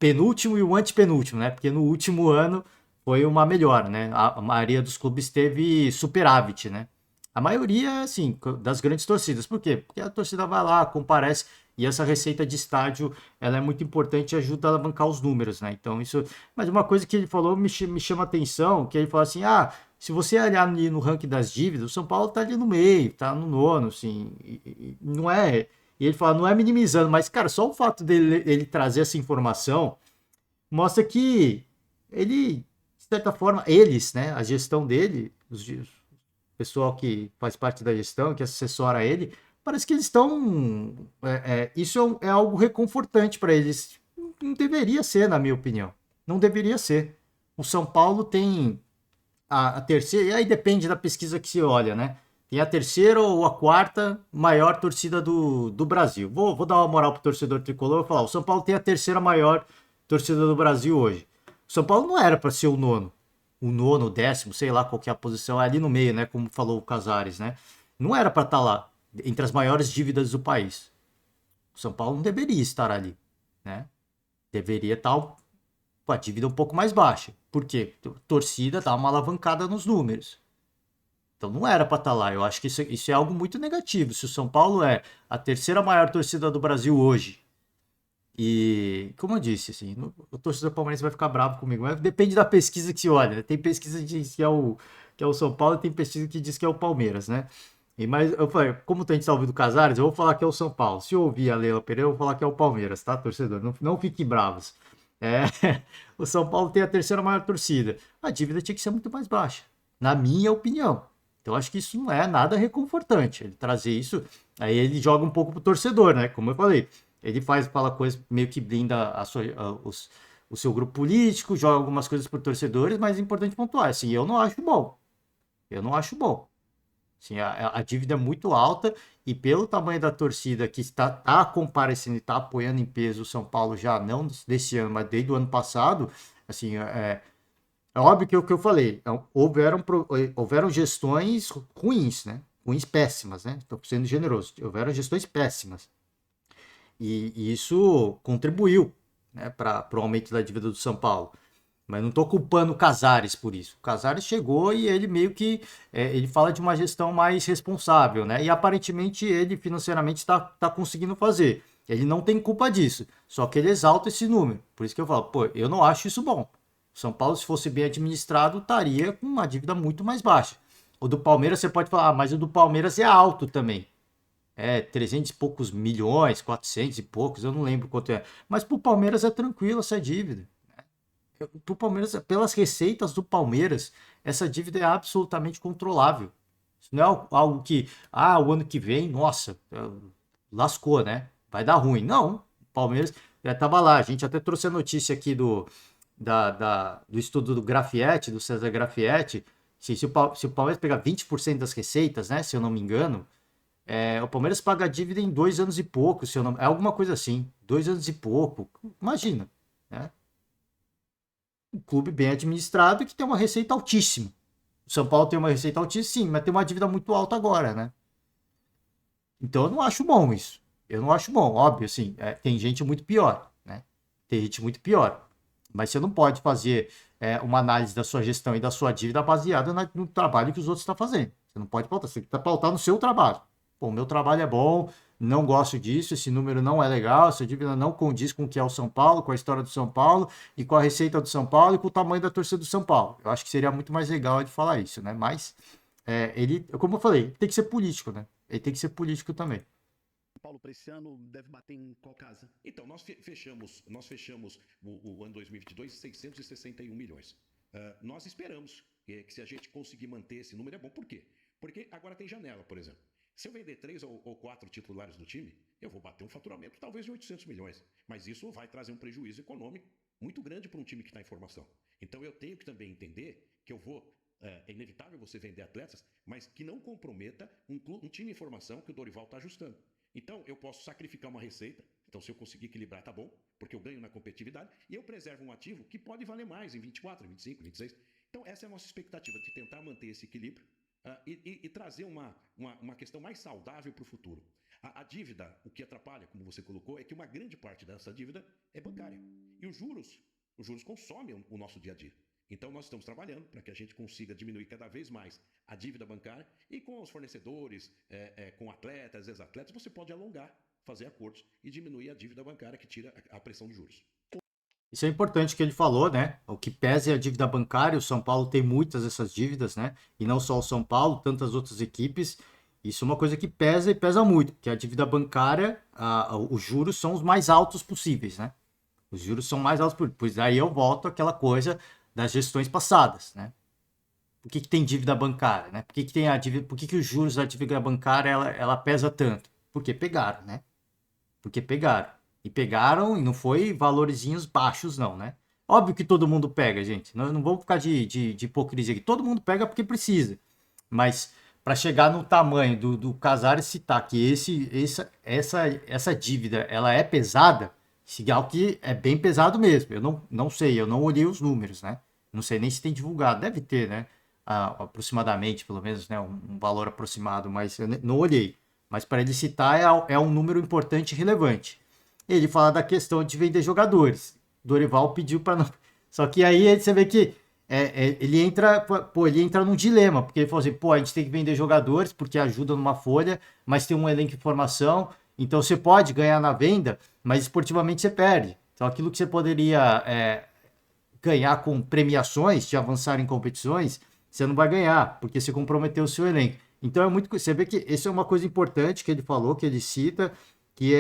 penúltimo e o antepenúltimo, né? Porque no último ano foi uma melhora, né? A maioria dos clubes teve superávit, né? A maioria, assim, das grandes torcidas. Por quê? Porque a torcida vai lá, comparece, e essa receita de estádio, ela é muito importante e ajuda a alavancar os números, né? Então, isso... Mas uma coisa que ele falou me chama a atenção, que ele falou assim, se você olhar no ranking das dívidas, o São Paulo tá ali no meio, tá no 9º, assim, não é... E ele fala, não é minimizando, mas, cara, só o fato dele trazer essa informação mostra que ele, de certa forma, eles, né, a gestão dele, o pessoal que faz parte da gestão, que assessora ele, parece que eles estão... isso é algo reconfortante para eles. Não deveria ser, na minha opinião. Não deveria ser. O São Paulo tem a terceira, e aí depende da pesquisa que se olha, né? Tem a terceira ou a quarta maior torcida do Brasil. Vou dar uma moral pro torcedor tricolor e falar, o São Paulo tem a terceira maior torcida do Brasil hoje. O São Paulo não era para ser o 9º. O 9º, o 10º, sei lá qual que é a posição, é ali no meio, né? Como falou o Casares, né? Não era para estar lá, entre as maiores dívidas do país. O São Paulo não deveria estar ali, né? Deveria estar com a dívida um pouco mais baixa. Por quê? Torcida dá uma alavancada nos números. Então não era para estar lá. Eu acho que isso é algo muito negativo. Se o São Paulo é a terceira maior torcida do Brasil hoje E, como eu disse, assim, o torcedor palmeirense vai ficar bravo comigo, mas depende da pesquisa que se olha, né? Tem pesquisa que diz que é o São Paulo e tem pesquisa que diz que é o Palmeiras, né? Mas eu falei, como a gente tá ouvindo o Casares, eu vou falar que é o São Paulo. Se eu ouvir a Leila Pereira, eu vou falar que é o Palmeiras, tá, torcedor? Não fiquem bravos. É, o São Paulo tem a terceira maior torcida. A dívida tinha que ser muito mais baixa, na minha opinião. Então acho que isso não é nada reconfortante. Ele trazer isso, aí ele joga um pouco pro torcedor, né? Como eu falei, ele faz aquela coisa meio que blinda o seu grupo político, joga algumas coisas pro torcedores, mas é importante pontuar. Assim, eu não acho bom. Eu não acho bom. Assim, a dívida é muito alta e pelo tamanho da torcida que tá comparecendo e está apoiando em peso o São Paulo já não desse ano, mas desde o ano passado, assim, é óbvio que é o que eu falei, houveram gestões ruins, né? Ruins péssimas, né? Estou sendo generoso. Houveram gestões péssimas. E isso contribuiu, né, para o aumento da dívida do São Paulo. Mas não estou culpando o Casares por isso. O Casares chegou e ele meio que ele fala de uma gestão mais responsável, né? E aparentemente ele financeiramente está conseguindo fazer. Ele não tem culpa disso. Só que ele exalta esse número. Por isso que eu falo, pô, eu não acho isso bom. O São Paulo, se fosse bem administrado, estaria com uma dívida muito mais baixa. O do Palmeiras, você pode falar, mas o do Palmeiras é alto também. É, 300 e poucos milhões, 400 e poucos, eu não lembro quanto é. Mas pro Palmeiras é tranquilo essa dívida. Pro Palmeiras, pelas receitas do Palmeiras, essa dívida é absolutamente controlável. Isso não é algo que, o ano que vem, nossa, lascou, né? Vai dar ruim. Não, o Palmeiras já tava lá. A gente até trouxe a notícia aqui do estudo do Grafietti, do César Grafietti. Se o Palmeiras pegar 20% das receitas, né? Se eu não me engano, o Palmeiras paga a dívida em 2 anos e pouco, se eu não, é alguma coisa assim, 2 anos e pouco. Imagina, né? Um clube bem administrado que tem uma receita altíssima. O São Paulo tem uma receita altíssima, sim, mas tem uma dívida muito alta agora, né? Então eu não acho bom isso. Eu não acho bom, óbvio, assim, tem gente muito pior, né? Tem gente muito pior. Mas você não pode fazer uma análise da sua gestão e da sua dívida baseada no trabalho que os outros estão fazendo. Você não pode pautar, você tem que pautar no seu trabalho. Pô, meu trabalho é bom, não gosto disso, esse número não é legal, essa dívida não condiz com o que é o São Paulo, com a história do São Paulo e com a receita do São Paulo e com o tamanho da torcida do São Paulo. Eu acho que seria muito mais legal ele falar isso, né? Mas ele, como eu falei, tem que ser político, né? Ele tem que ser político também. Paulo, para esse ano, deve bater em qual casa? Então, nós fechamos o ano 2022 661 milhões. Nós esperamos que se a gente conseguir manter esse número é bom. Por quê? Porque agora tem janela, por exemplo. Se eu vender 3 ou 4 titulares do time, eu vou bater um faturamento talvez de 800 milhões. Mas isso vai trazer um prejuízo econômico muito grande para um time que está em formação. Então eu tenho que também entender que eu vou. É inevitável você vender atletas, mas que não comprometa um time em formação que o Dorival está ajustando. Então eu posso sacrificar uma receita. Então se eu conseguir equilibrar, tá bom, porque eu ganho na competitividade e eu preservo um ativo que pode valer mais em 24, 25, 26. Então essa é a nossa expectativa, de tentar manter esse equilíbrio. E trazer uma questão mais saudável para o futuro. A dívida, o que atrapalha, como você colocou, é que uma grande parte dessa dívida é bancária. E os juros consomem o nosso dia a dia. Então nós estamos trabalhando para que a gente consiga diminuir cada vez mais a dívida bancária e com os fornecedores, com atletas, ex-atletas, você pode alongar, fazer acordos e diminuir a dívida bancária que tira a pressão de juros. Isso é importante que ele falou, né? O que pesa é a dívida bancária. O São Paulo tem muitas dessas dívidas, né? E não só o São Paulo, tantas outras equipes. Isso é uma coisa que pesa e pesa muito, porque a dívida bancária, os juros são os mais altos possíveis, né? Os juros são mais altos possíveis. Pois aí eu volto àquela coisa das gestões passadas, né? Por que tem dívida bancária, né? Por que tem a dívida, por que os juros da dívida bancária ela pesa tanto? Porque pegaram, né? Porque pegaram. E pegaram e não foi valorzinhos baixos, não, né? Óbvio que todo mundo pega, gente. Nós não vamos ficar de hipocrisia aqui. Todo mundo pega porque precisa. Mas para chegar no tamanho do Casares citar que essa dívida ela é pesada, sinal que é bem pesado mesmo. Eu não sei, eu não olhei os números, né? Não sei nem se tem divulgado. Deve ter, né? Aproximadamente, pelo menos, né? Um valor aproximado, mas eu não olhei. Mas para ele citar é um número importante e relevante. Ele fala da questão de vender jogadores. Dorival pediu para não. Só que aí você vê que ele entra num dilema, porque ele falou assim, a gente tem que vender jogadores porque ajuda numa folha, mas tem um elenco em formação Então você pode ganhar na venda, mas esportivamente você perde. Então aquilo que você poderia ganhar com premiações, de avançar em competições, você não vai ganhar, porque você comprometeu o seu elenco. Então você vê que isso é uma coisa importante que ele falou, que ele cita, que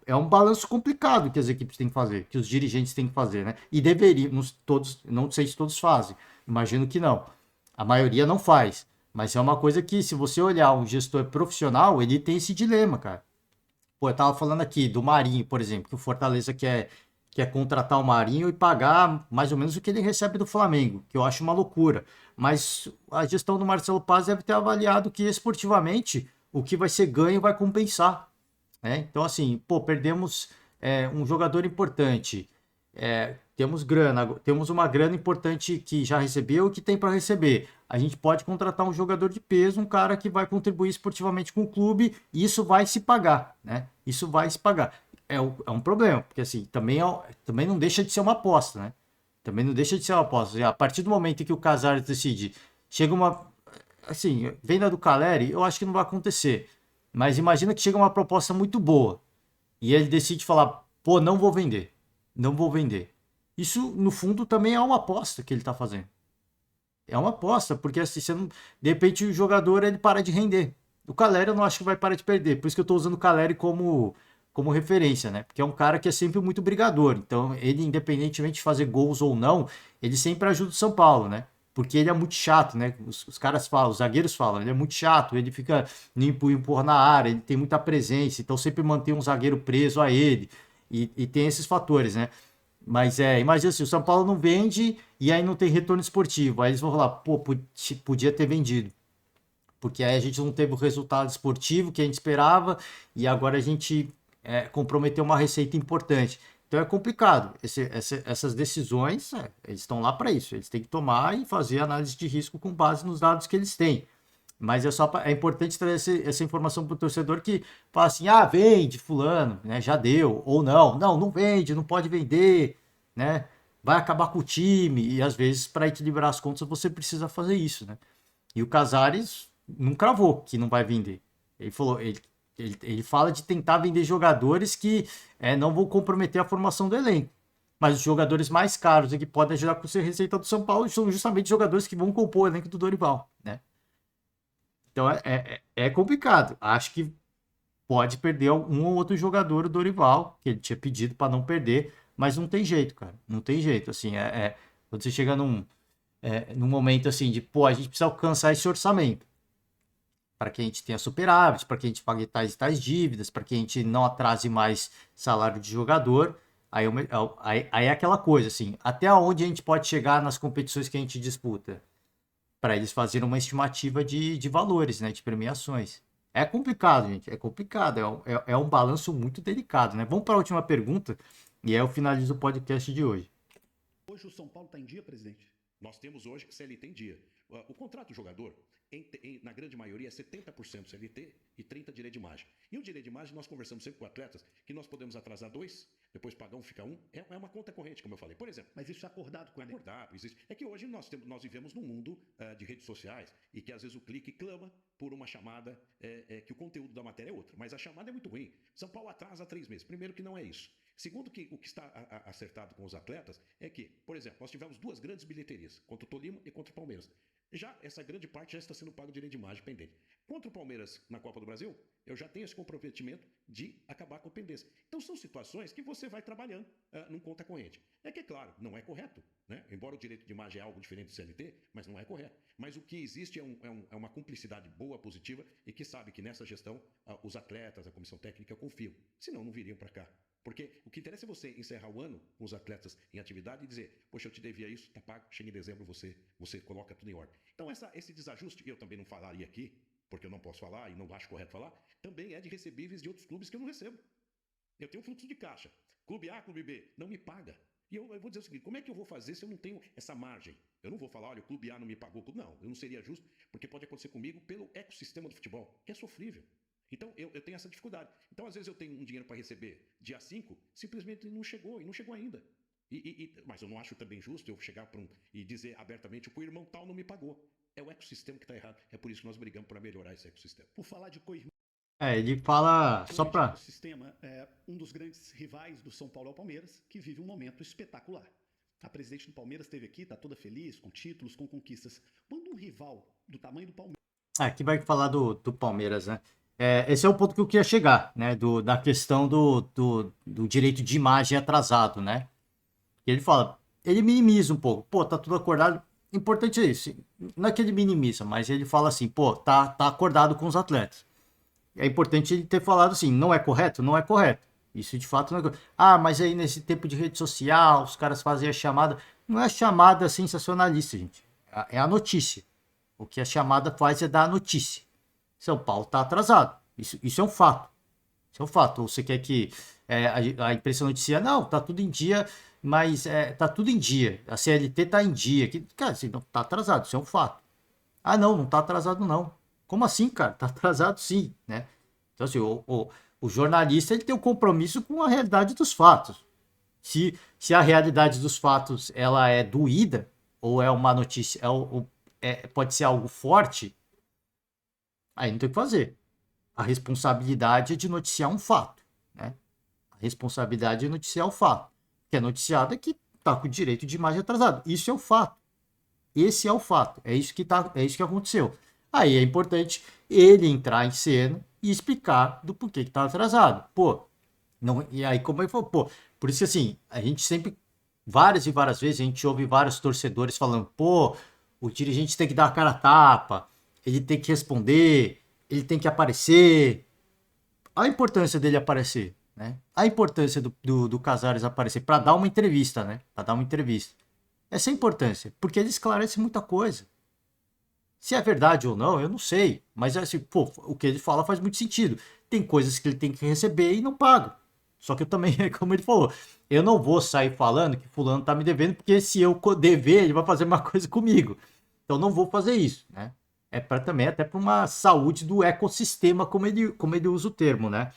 é um balanço complicado que as equipes têm que fazer, que os dirigentes têm que fazer, né? E deveriam, todos, não sei se todos fazem, imagino que não. A maioria não faz. Mas é uma coisa que, se você olhar um gestor profissional, ele tem esse dilema, cara. Pô, eu tava falando aqui do Marinho, por exemplo, que o Fortaleza quer contratar o Marinho e pagar mais ou menos o que ele recebe do Flamengo, que eu acho uma loucura. Mas a gestão do Marcelo Paz deve ter avaliado que esportivamente o que vai ser ganho vai compensar, né? Então, assim, pô, perdemos um jogador importante. Temos grana, temos uma grana importante que já recebeu e que tem para receber. A gente pode contratar um jogador de peso, um cara que vai contribuir esportivamente com o clube, e isso vai se pagar, né? Isso vai se pagar. É um problema, porque assim, também não deixa de ser uma aposta, né? Também não deixa de ser uma aposta. A partir do momento em que o Casares decide, chega uma. Assim, venda do Caleri, eu acho que não vai acontecer. Mas imagina que chega uma proposta muito boa e ele decide falar: pô, não vou vender. Não vou vender. Isso, no fundo, também é uma aposta que ele tá fazendo. É uma aposta, porque assim, você não, de repente o jogador ele para de render. O Caleri eu não acho que vai parar de perder. Por isso que eu tô usando o Caleri como referência, né? Porque é um cara que é sempre muito brigador. Então, ele, independentemente de fazer gols ou não, ele sempre ajuda o São Paulo, né? Porque ele é muito chato, né? Os caras falam, os zagueiros falam, ele é muito chato, ele fica no empurra na área, ele tem muita presença, então sempre mantém um zagueiro preso a ele. E tem esses fatores, né? Mas imagina assim, o São Paulo não vende e aí não tem retorno esportivo. Aí eles vão falar, pô, podia ter vendido. Porque aí a gente não teve o resultado esportivo que a gente esperava e agora a gente comprometeu uma receita importante. Então é complicado. Essas decisões, eles estão lá para isso. Eles têm que tomar e fazer análise de risco com base nos dados que eles têm. Mas é importante trazer essa informação para o torcedor que fala assim: ah, vende, fulano, né? Já deu, ou não. Não, não vende, não pode vender, né? Vai acabar com o time. E às vezes, para equilibrar as contas, você precisa fazer isso, né? E o Casares não cravou que não vai vender. Ele falou, ele fala de tentar vender jogadores que não vão comprometer a formação do elenco. Mas os jogadores mais caros e que podem ajudar com a receita do São Paulo são justamente jogadores que vão compor o elenco do Dorival, né? Então é complicado. Acho que pode perder um ou outro jogador, o Dorival, que ele tinha pedido para não perder, mas não tem jeito, cara. Não tem jeito. Assim, quando você chega num momento assim de, pô, a gente precisa alcançar esse orçamento para que a gente tenha superávit, para que a gente pague tais e tais dívidas, para que a gente não atrase mais salário de jogador. Aí é aquela coisa, assim, até onde a gente pode chegar nas competições que a gente disputa, para eles fazerem uma estimativa de valores, né, de premiações. É complicado, gente, é complicado, é um balanço muito delicado, né? Vamos para a última pergunta, e aí eu finalizo o podcast de hoje. Hoje o São Paulo está em dia, presidente? Nós temos hoje CLT em dia. O contrato do jogador, na grande maioria, é 70% CLT e 30% direito de imagem. E o direito de imagem, nós conversamos sempre com atletas que nós podemos atrasar 2, depois pagar um, fica 1. É uma conta corrente, como eu falei. Por exemplo. Mas isso é acordado com ele? Acordado, existe. É que hoje nós vivemos num mundo de redes sociais e que às vezes o clique clama por uma chamada que o conteúdo da matéria é outro. Mas a chamada é muito ruim. São Paulo atrasa 3 meses. Primeiro que não é isso. Segundo, que o que está acertado com os atletas é que, por exemplo, nós tivemos 2 grandes bilheterias, contra o Tolima e contra o Palmeiras. Já essa grande parte já está sendo pago direito de imagem pendente. Contra o Palmeiras na Copa do Brasil, eu já tenho esse comprometimento de acabar com a pendência. Então são situações que você vai trabalhando num conta corrente. É que, claro, não é correto, né? Embora o direito de imagem é algo diferente do CLT, mas não é correto. Mas o que existe é uma cumplicidade boa, positiva, e que sabe que nessa gestão os atletas, a comissão técnica confiam. Senão não viriam para cá. Porque o que interessa é você encerrar o ano com os atletas em atividade e dizer, poxa, eu te devia isso, tá pago, chega em dezembro, você coloca tudo em ordem. Então esse desajuste, eu também não falaria aqui, porque eu não posso falar e não acho correto falar, também é de recebíveis de outros clubes que eu não recebo. Eu tenho um fluxo de caixa. Clube A, clube B, não me paga. E eu vou dizer o seguinte, como é que eu vou fazer se eu não tenho essa margem? Eu não vou falar, olha, o clube A não me pagou. Não, eu não seria justo, porque pode acontecer comigo pelo ecossistema do futebol, que é sofrível. Então, eu tenho essa dificuldade. Então, às vezes, eu tenho um dinheiro para receber dia 5, simplesmente não chegou, e não chegou ainda. Mas eu não acho também justo eu chegar e dizer abertamente que o irmão tal não me pagou. É o ecossistema que está errado. É por isso que nós brigamos para melhorar esse ecossistema. Por falar de co Ele fala só Hoje, o pra. sistema é um dos grandes rivais do São Paulo é o Palmeiras, que vive um momento espetacular. A presidente do Palmeiras esteve aqui, está toda feliz, com títulos, com conquistas. Quando um rival do tamanho do Palmeiras. Aqui vai falar do Palmeiras, né? Esse é o ponto que eu queria chegar, né? Da questão do direito de imagem atrasado, né? Ele fala, ele minimiza um pouco. Pô, tá tudo acordado. Importante é isso. Não é que ele minimiza, mas ele fala assim, pô, tá acordado com os atletas. É importante ele ter falado assim, não é correto? Não é correto. Isso de fato não é correto. Ah, mas aí nesse tempo de rede social, os caras fazem a chamada. Não é chamada sensacionalista, gente. É a notícia. O que a chamada faz é dar a notícia. São Paulo tá atrasado. Isso é um fato. Isso é um fato. Ou você quer que a imprensa noticia, não, tá tudo em dia, mas tá tudo em dia. A CLT tá em dia. Cara, assim, não, tá atrasado, isso é um fato. Ah, não, não tá atrasado, não. Como assim, cara? Tá atrasado sim, né? Então, assim, o jornalista ele tem um compromisso com a realidade dos fatos. Se a realidade dos fatos ela é doída, ou é uma notícia, pode ser algo forte, aí não tem o que fazer. A responsabilidade é de noticiar um fato, né? A responsabilidade é noticiar o fato. Que é noticiado é que tá com o direito de imagem atrasado. Isso é o fato. Esse é o fato. É isso que aconteceu. Aí é importante ele entrar em cena e explicar do porquê que tá atrasado. Pô, não, e aí como ele falou, pô, por isso que assim, a gente sempre, várias e várias vezes, a gente ouve vários torcedores falando, pô, o dirigente tem que dar a cara a tapa, ele tem que responder, ele tem que aparecer. A importância dele aparecer, né? A importância do Casares aparecer para dar uma entrevista, né? Para dar uma entrevista. Essa é a importância, porque ele esclarece muita coisa. Se é verdade ou não, eu não sei. Mas assim, pô, o que ele fala faz muito sentido. Tem coisas que ele tem que receber e não paga. Só que eu também, como ele falou, eu não vou sair falando que fulano tá me devendo, porque se eu dever, ele vai fazer uma coisa comigo. Então não vou fazer isso, né? É para também até para uma saúde do ecossistema, como ele usa o termo, né?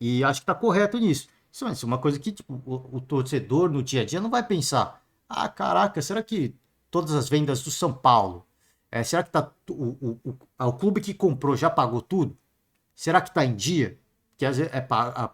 E acho que tá correto nisso. Isso é uma coisa que tipo, o torcedor no dia a dia não vai pensar. Ah, caraca, será que todas as vendas do São Paulo, será que tá, o clube que comprou já pagou tudo? Será que está em dia? Que às vezes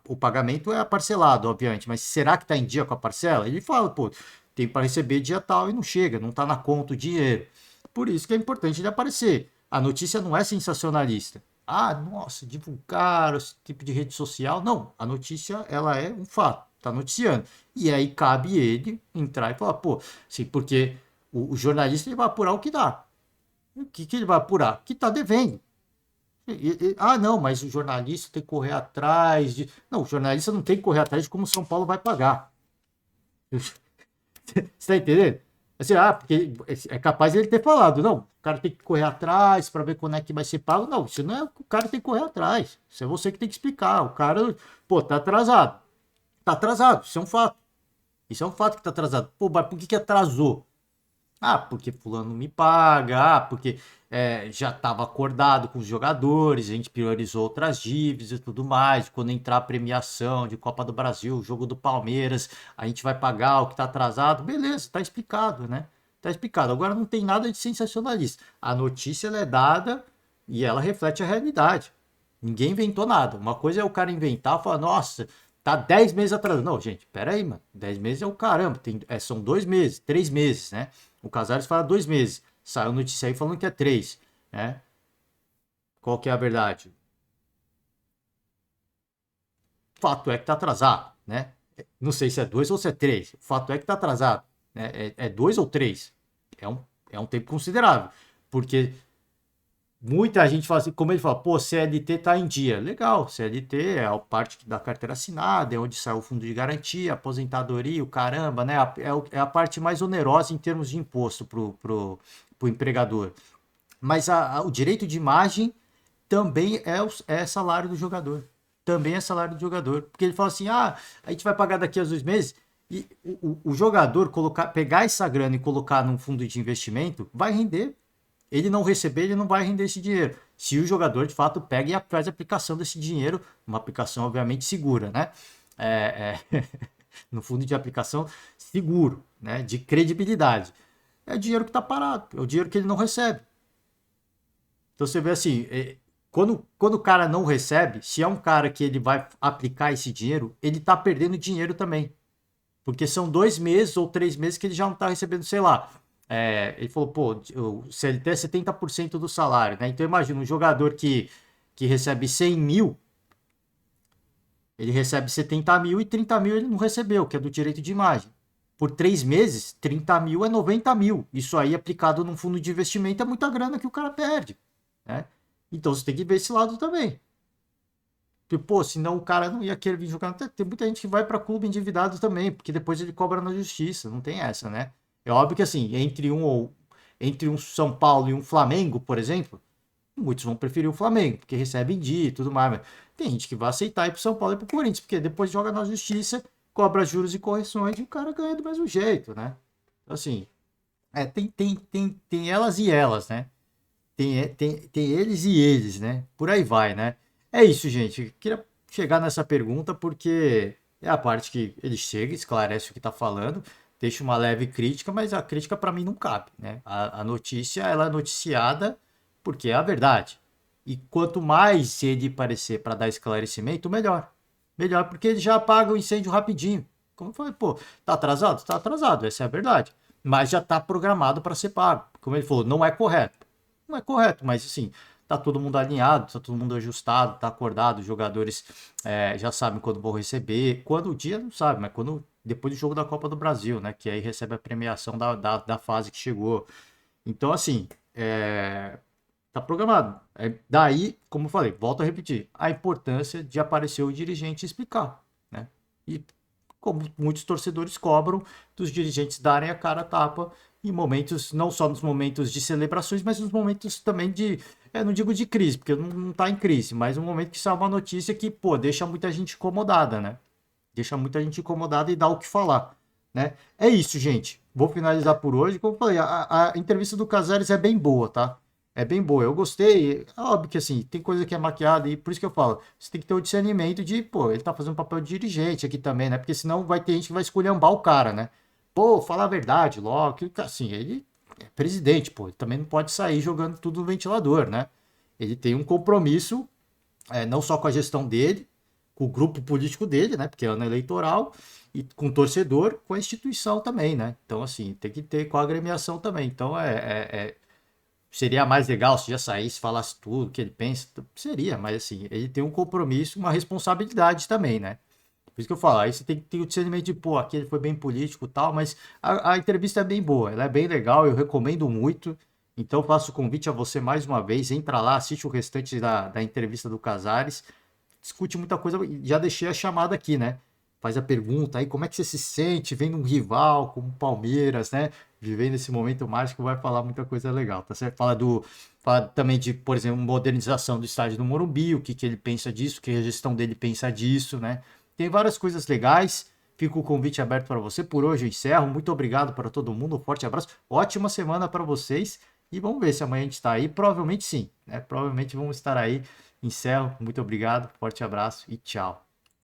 o pagamento é parcelado, obviamente, mas será que está em dia com a parcela? Ele fala, pô, tem para receber dia tal e não chega, não está na conta o dinheiro. Por isso que é importante ele aparecer. A notícia não é sensacionalista. Ah, nossa, divulgar esse tipo de rede social. Não, a notícia ela é um fato, está noticiando. E aí cabe ele entrar e falar, pô, sim, porque o jornalista ele vai apurar o que dá. O que ele vai apurar? Que está devendo. Não, mas o jornalista tem que correr atrás de. Não, o jornalista não tem que correr atrás de como o São Paulo vai pagar. Você está entendendo? Assim, porque é capaz ele ter falado, não, o cara tem que correr atrás para ver quando é que vai ser pago. Não, isso não é o que o cara tem que correr atrás. Isso é você que tem que explicar. O cara, pô, tá atrasado. Tá atrasado, isso é um fato. Isso é um fato que tá atrasado. Pô, mas por que atrasou? Ah, porque fulano me paga, porque já estava acordado com os jogadores, a gente priorizou outras dívidas e tudo mais. Quando entrar a premiação de Copa do Brasil, jogo do Palmeiras, a gente vai pagar o que está atrasado. Beleza, tá explicado, né? Tá explicado. Agora não tem nada de sensacionalista. A notícia ela é dada e ela reflete a realidade. Ninguém inventou nada. Uma coisa é o cara inventar e falar, nossa, tá 10 meses atrasado. Não, gente, pera aí, mano. 10 meses é o caramba. São 2 meses, 3 meses, né? O Casares fala 2 meses. Saiu notícia aí falando que é 3, né? Qual que é a verdade? Fato é que tá atrasado, né? Não sei se é 2 ou se é 3. Fato é que tá atrasado, né? É 2 ou 3. É um, é um tempo considerável. Porque muita gente fala assim, como ele fala, pô, CLT tá em dia. Legal, CLT é a parte da carteira assinada, é onde sai o fundo de garantia, aposentadoria, o caramba, né? É a parte mais onerosa em termos de imposto pro empregador. Mas o direito de imagem também é salário do jogador. Também é salário do jogador. Porque ele fala assim, a gente vai pagar daqui a 2 meses. E o jogador pegar essa grana e colocar num fundo de investimento vai render. Ele não receber, ele não vai render esse dinheiro. Se o jogador de fato pega e faz a aplicação desse dinheiro, uma aplicação obviamente segura, né? No fundo de aplicação seguro, né? De credibilidade. É dinheiro que está parado, é o dinheiro que ele não recebe. Então você vê assim, quando o cara não recebe, se é um cara que ele vai aplicar esse dinheiro, ele tá perdendo dinheiro também. Porque são 2 meses ou 3 meses que ele já não tá recebendo, sei lá. Ele falou, pô, o CLT é 70% do salário, né? Então imagina um jogador que recebe 100 mil, ele recebe 70 mil e 30 mil ele não recebeu, que é do direito de imagem. Por 3 meses, 30 mil é 90 mil. Isso aí aplicado num fundo de investimento é muita grana que o cara perde, né? Então você tem que ver esse lado também. Porque, pô, senão o cara não ia querer vir jogar. Tem muita gente que vai para clube endividado também, porque depois ele cobra na justiça. Não tem essa, né? É óbvio que assim, entre um São Paulo e um Flamengo, por exemplo, muitos vão preferir o Flamengo, porque recebe em dia e tudo mais. Mas tem gente que vai aceitar ir pro São Paulo e pro Corinthians, porque depois joga na justiça, cobra juros e correções e o cara ganha do mesmo jeito, né? Então, assim, tem elas e elas, né? Tem eles e eles, né? Por aí vai, né? É isso, gente. Queria chegar nessa pergunta porque é a parte que ele chega, esclarece o que tá falando, deixa uma leve crítica, mas a crítica para mim não cabe, né? A notícia, ela é noticiada porque é a verdade. E quanto mais ele parecer para dar esclarecimento, melhor. Melhor, porque ele já apaga o incêndio rapidinho. Como eu falei, pô, tá atrasado? Tá atrasado, essa é a verdade. Mas já tá programado para ser pago. Como ele falou, não é correto. Não é correto, mas assim, tá todo mundo alinhado, tá todo mundo ajustado, tá acordado, os jogadores já sabem quando vão receber. Quando o dia não sabe, mas quando depois do jogo da Copa do Brasil, né? Que aí recebe a premiação da fase que chegou. Então, assim, tá programado. Daí, como eu falei, volto a repetir, a importância de aparecer o dirigente e explicar, né? E como muitos torcedores cobram dos dirigentes darem a cara a tapa em momentos, não só nos momentos de celebrações, mas nos momentos também de, não digo de crise, porque não tá em crise, mas um momento que sai uma notícia que, pô, deixa muita gente incomodada, né? Deixa muita gente incomodada e dá o que falar, né? É isso, gente. Vou finalizar por hoje. Como eu falei, a entrevista do Casares é bem boa, tá? É bem boa. Eu gostei. É óbvio que assim, tem coisa que é maquiada e por isso que eu falo, você tem que ter o discernimento de, pô, ele tá fazendo papel de dirigente aqui também, né? Porque senão vai ter gente que vai esculhambar o cara, né? Pô, fala a verdade logo. Assim, ele é presidente, pô. Ele também não pode sair jogando tudo no ventilador, né? Ele tem um compromisso, não só com a gestão dele, com o grupo político dele, né? Porque é ano eleitoral, e com o torcedor, com a instituição também, né? Então, assim, tem que ter com a agremiação também. Então, seria mais legal se já saísse, falasse tudo que ele pensa. Seria, mas assim, ele tem um compromisso, uma responsabilidade também, né? Por isso que eu falo, aí você tem que ter o discernimento de, pô, aquele foi bem político e tal, mas a entrevista é bem boa, ela é bem legal, eu recomendo muito. Então faço o convite a você mais uma vez, entra lá, assiste o restante da entrevista do Casares, discute muita coisa, já deixei a chamada aqui, né? Faz a pergunta aí, como é que você se sente vendo um rival como o Palmeiras, né? Vivendo esse momento mágico, vai falar muita coisa legal, tá certo? Fala também de, por exemplo, modernização do estádio do Morumbi, o que ele pensa disso, o que a gestão dele pensa disso, né? Tem várias coisas legais. Fica o convite aberto para você. Por hoje eu encerro. Muito obrigado para todo mundo. Um forte abraço. Ótima semana para vocês. E vamos ver se amanhã a gente está aí. Provavelmente sim, né? Provavelmente vamos estar aí. Encerro. Muito obrigado. Forte abraço e tchau.